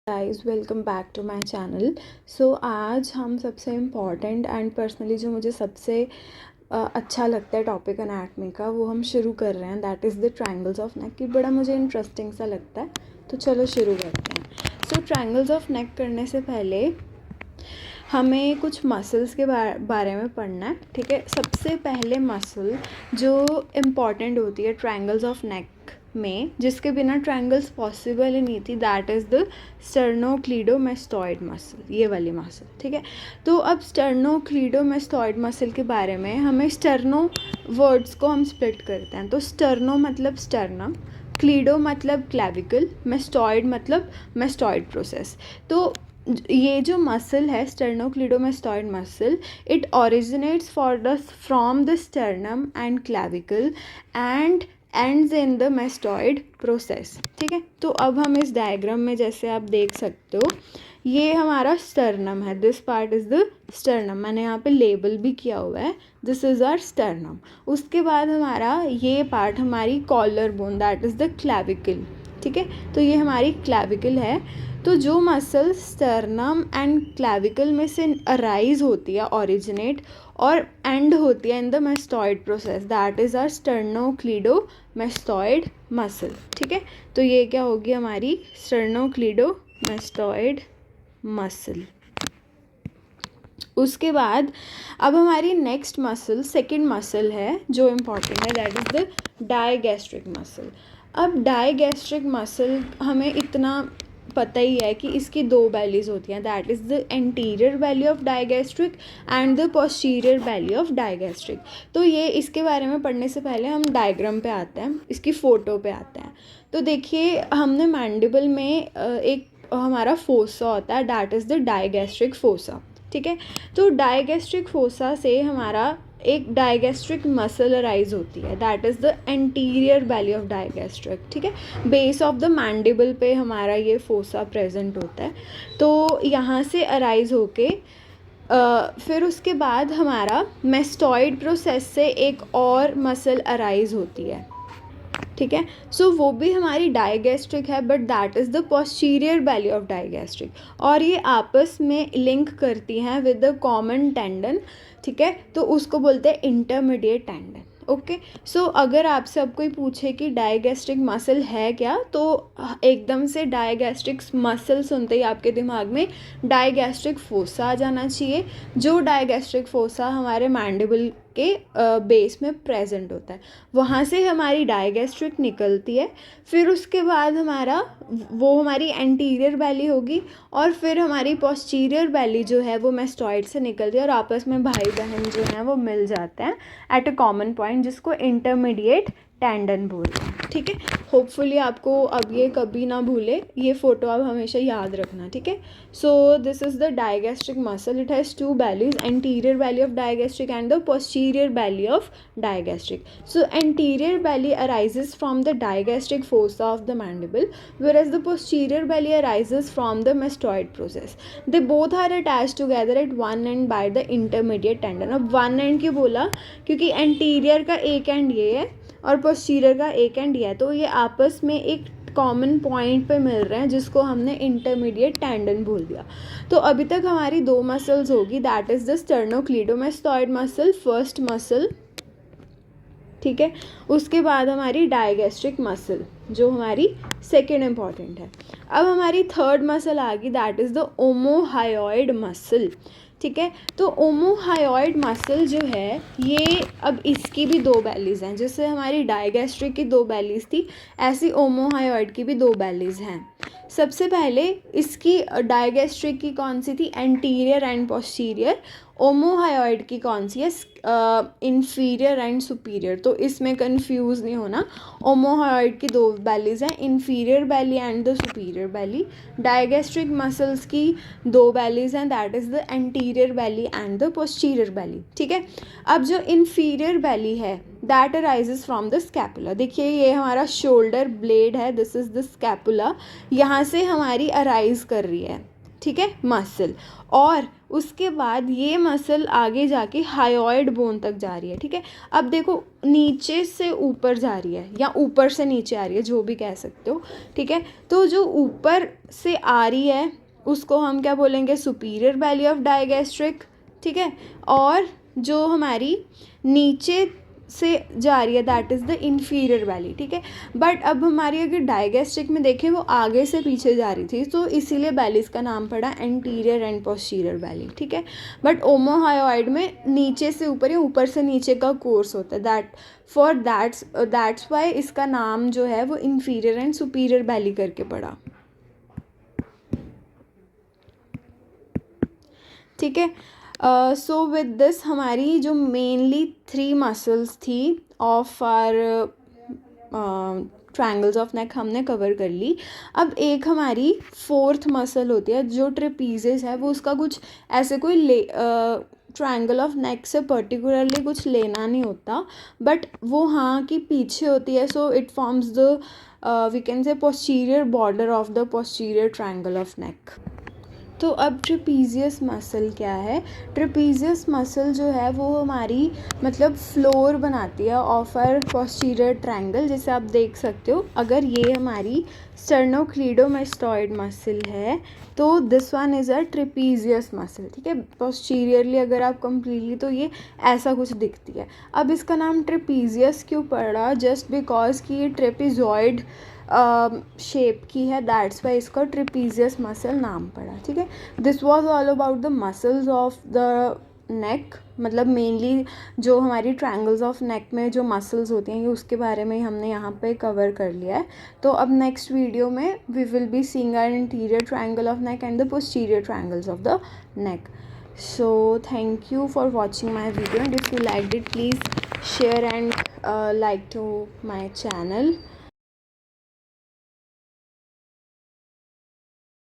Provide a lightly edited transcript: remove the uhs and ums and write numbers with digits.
Guys welcome back to my channel. So आज हम सबसे इम्पॉर्टेंट एंड पर्सनली जो मुझे सबसे अच्छा लगता है टॉपिक एनाटमी का वो हम शुरू कर रहे हैं, that is the triangles of नेक। कि बड़ा मुझे इंटरेस्टिंग सा लगता है, तो चलो शुरू करते हैं। सो ट्रायंगल्स ऑफ नेक करने से पहले हमें कुछ मसल्स के बारे में पढ़ना है, ठीक है। सबसे पहले मसल जो इम्पॉर्टेंट होती है ट्रायंगल्स ऑफ नेक में, जिसके बिना ट्रायंगल्स पॉसिबल ही नहीं थी, that is the sternocleidomastoid muscle, ये वाली मसल, ठीक है। तो अब स्टर्नोक्लीडोमेस्टॉइड मसल के बारे में हमें स्टर्नो वर्ड्स को हम स्प्लिट करते हैं। तो स्टर्नो मतलब स्टर्नम, क्लीडो मतलब क्लैविकल, मेस्टॉइड मतलब मेस्टॉइड प्रोसेस। तो ये जो मसल है sternocleidomastoid muscle, it originates from the sternum and clavicle and ends in the mastoid process, ठीक है। तो अब हम इस डायग्राम में जैसे आप देख सकते हो, ये हमारा स्टर्नम है, this part is the sternum, मैंने यहाँ पे लेबल भी किया हुआ है, दिस इज़ आवर स्टर्नम। उसके बाद हमारा ये पार्ट हमारी collar bone, that is the clavicle, ठीक है। तो ये हमारी क्लैविकल है। तो जो मसल स्टर्नम एंड क्लैविकल में से अराइज होती है, ओरिजिनेट और एंड होती है in the mastoid process, that is our sternocleidomastoid muscle, ठीक है। तो ये क्या होगी हमारी स्टर्नोक्लीडोमेस्टॉइड मसल। उसके बाद अब हमारी नेक्स्ट मसल, सेकंड मसल है जो इम्पॉर्टेंट है, that is the digastric muscle. अब डायगैस्ट्रिक मसल हमें इतना पता ही है कि इसकी दो बैलीज होती हैं, that is the anterior belly of digastric and the posterior belly of digastric. तो ये इसके बारे में पढ़ने से पहले हम डायग्राम पे आते हैं, इसकी फ़ोटो पे आते हैं। तो देखिए हमने मैंडिबल में एक हमारा फोसा होता है, that is the digastric fossa, ठीक है। तो डायगैस्ट्रिक फोसा से हमारा एक डायगैस्ट्रिक मसल अराइज होती है, that is the anterior belly of digastric, ठीक है। बेस ऑफ द मैंडिबल पे हमारा ये फोसा प्रेजेंट होता है। तो यहाँ से अराइज होके फिर उसके बाद हमारा मेस्टॉइड प्रोसेस से एक और मसल अराइज होती है, ठीक है। सो वो भी हमारी डायगैस्ट्रिक है, but that is the posterior belly of digastric, और ये आपस में लिंक करती हैं विद द कॉमन टेंडन, ठीक है। तो उसको बोलते हैं इंटरमीडिएट टेंडन, ओके। सो अगर आपसे अब कोई पूछे कि डायगैस्ट्रिक मसल है क्या, तो एकदम से डायगैस्ट्रिक मसल सुनते ही आपके दिमाग में डायगैस्ट्रिक फोसा आ जाना चाहिए, जो डायगैस्ट्रिक फोसा हमारे मैंडिबल के बेस में प्रेजेंट होता है। वहाँ से हमारी डायगैस्ट्रिक निकलती है, फिर उसके बाद वो हमारी एंटीरियर बैली होगी, और फिर हमारी पोस्टीरियर बैली जो है वो मेस्टॉइड से निकलती है, और आपस में भाई बहन जो हैं वो मिल जाते हैं एट अ कॉमन पॉइंट, जिसको इंटरमीडिएट टेंडन बोलते हैं, ठीक है। होपफुली आपको अब ये कभी ना भूले, ये फ़ोटो आप हमेशा याद रखना, ठीक है। So this is the digastric muscle, it has two bellies, anterior belly of digastric and the posterior belly of digastric. So anterior belly arises from the digastric fossa of the mandible, whereas the posterior belly arises from the mastoid process. They both are attached together at one end by the intermediate tendon. अब one end क्यों बोला, क्योंकि anterior का एक and ये है और posterior का एक एंड ये है, तो ये आपस में एक कॉमन पॉइंट पे मिल रहे हैं, जिसको हमने इंटरमीडिएट टेंडन बोल दिया। तो अभी तक हमारी दो मसल्स होगी, that is the sternocleidomastoid muscle, first muscle, ठीक है। उसके बाद हमारी डायगैस्ट्रिक मसल जो हमारी सेकेंड इम्पॉर्टेंट है। अब हमारी थर्ड मसल आ गई, दैट इज़ द ओमोहायोइड मसल, ठीक है। तो ओमोहायोइड मसल जो है ये, अब इसकी भी दो बैलीज हैं, जैसे हमारी डायगैस्ट्रिक की दो बैलीज थी, ऐसी ओमोहायोइड की भी दो बैलीज हैं। सबसे पहले इसकी डायगैस्ट्रिक की कौन सी थी, एंटीरियर एंड पोस्टीरियर। ओमोहायोइड की कौन सी है, इन्फीरियर एंड सुपीरियर। तो इसमें कंफ्यूज नहीं होना, ओमोहायोइड की दो बैलीज हैं, inferior belly and the superior belly. Digastric muscles की दो बैलीज हैं, that is the anterior belly and the posterior belly, ठीक है। अब जो इन्फीरियर बैली है, that arises from the scapula. देखिए ये हमारा शोल्डर ब्लेड है, दिस इज़ द स्कैपुला, यहाँ से हमारी अराइज कर रही है, ठीक है, मसल। और उसके बाद ये मसल आगे जाके हायोइड बोन तक जा रही है, ठीक है। अब देखो नीचे से ऊपर जा रही है या ऊपर से नीचे आ रही है, जो भी कह सकते हो, ठीक है। तो जो ऊपर से आ रही है उसको हम क्या बोलेंगे, सुपीरियर वैली ऑफ डायगैस्ट्रिक, ठीक है। और जो हमारी नीचे से जा रही है that is the inferior valley, ठीक है। बट अब हमारी अगर डायगैस्ट्रिक में देखें वो आगे से पीछे जा रही थी, तो इसीलिए वैलीज़ का नाम पड़ा एंटीरियर एंड पोस्टीरियर वैली, ठीक है। बट ओमोहायोइड में नीचे से ऊपर या ऊपर से नीचे का कोर्स होता है, दैट्स वाई इसका नाम जो है वो इन्फीरियर एंड सुपीरियर वैली करके पड़ा, ठीक है। सो विद दिस हमारी जो मेनली 3 मसल्स थी of are triangles of neck हमने कवर कर ली। अब एक हमारी 4th मसल होती है जो ट्रेपीजियस है, वो उसका कुछ ऐसे कोई ट्रायंगल ऑफ नेक से पर्टिकुलरली कुछ लेना नहीं होता, बट वो हाँ कि पीछे होती है, so it forms the we can say posterior border of the posterior triangle of neck. तो अब ट्रेपीजियस मसल क्या है? ट्रेपीजियस मसल जो है वो हमारी मतलब फ्लोर बनाती है ऑफ आर पोस्टीरियर ट्रायंगल। जैसे आप देख सकते हो, अगर ये हमारी स्टर्नोक्लीडोमास्टॉइड मसल है तो this one is a trapezius muscle, ठीक है। पोस्टीरियरली अगर आप कम्प्लीटली तो ये ऐसा कुछ दिखती है। अब इसका नाम ट्रेपीजियस क्यों पड़ा? जस्ट बिकॉज कि ये ट्रेपीजॉइड शेप की है, दैट्स वाई इसका ट्रेपीजियस मसल नाम पड़ा, ठीक है। This was all about the muscles of the नेक, मतलब मेनली जो हमारी ट्रायंगल्स ऑफ नेक में जो मसल्स होती हैं ये उसके बारे में हमने यहाँ पे कवर कर लिया है। तो अब नेक्स्ट वीडियो में we will be seeing our interior triangle of neck and the posterior triangles of the neck. So thank you for watching my video, and if you liked it please share and like to my channel.